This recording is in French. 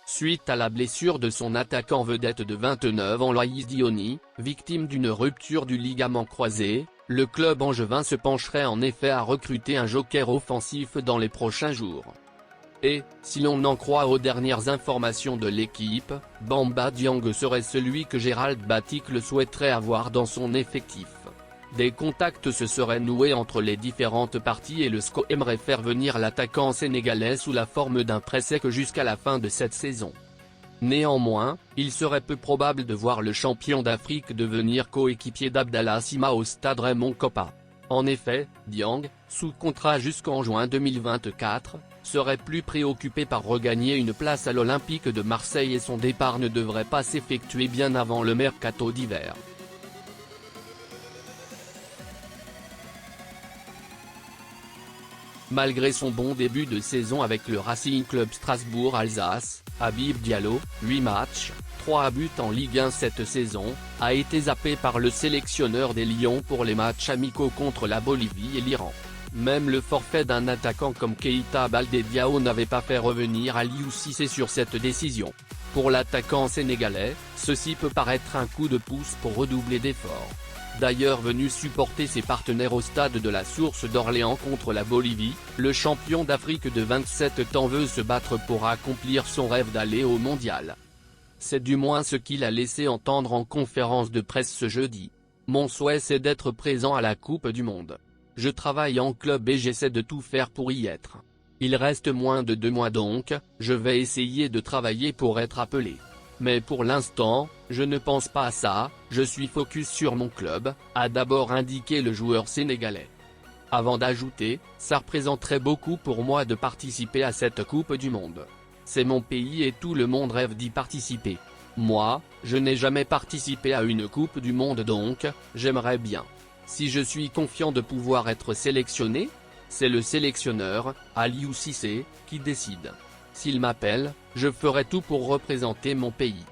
suite à la blessure de son attaquant vedette de 29 ans Loïs Diony, victime d'une rupture du ligament croisé, le club angevin se pencherait en effet à recruter un joker offensif dans les prochains jours. Et, si l'on en croit aux dernières informations de l'équipe, Bamba Dieng serait celui que Gérald Baticle souhaiterait avoir dans son effectif. Des contacts se seraient noués entre les différentes parties et le SCO aimerait faire venir l'attaquant sénégalais sous la forme d'un prêt sec jusqu'à la fin de cette saison. Néanmoins, il serait peu probable de voir le champion d'Afrique devenir coéquipier d'Abdallah Sima au stade Raymond Kopa. En effet, Dieng, sous contrat jusqu'en juin 2024, serait plus préoccupé par regagner une place à l'Olympique de Marseille et son départ ne devrait pas s'effectuer bien avant le mercato d'hiver. Malgré son bon début de saison avec le Racing Club Strasbourg-Alsace, Habib Diallo, 8 matchs, 3 buts en Ligue 1 cette saison, a été zappé par le sélectionneur des Lions pour les matchs amicaux contre la Bolivie et l'Iran. Même le forfait d'un attaquant comme Keita Baldé Diao n'avait pas fait revenir Aliou Cissé sur cette décision. Pour l'attaquant sénégalais, ceci peut paraître un coup de pouce pour redoubler d'efforts. D'ailleurs venu supporter ses partenaires au stade de la Source d'Orléans contre la Bolivie, le champion d'Afrique de 27 ans veut se battre pour accomplir son rêve d'aller au mondial. C'est du moins ce qu'il a laissé entendre en conférence de presse ce jeudi. Mon souhait c'est d'être présent à la Coupe du Monde. Je travaille en club et j'essaie de tout faire pour y être. Il reste moins de 2 mois donc, je vais essayer de travailler pour être appelé. Mais pour l'instant, je ne pense pas à ça, je suis focus sur mon club, a d'abord indiqué le joueur sénégalais. Avant d'ajouter, ça représenterait beaucoup pour moi de participer à cette Coupe du Monde. C'est mon pays et tout le monde rêve d'y participer. Moi, je n'ai jamais participé à une Coupe du Monde donc, j'aimerais bien. Si je suis confiant de pouvoir être sélectionné, c'est le sélectionneur, Aliou Cissé, qui décide. S'il m'appelle, je ferai tout pour représenter mon pays.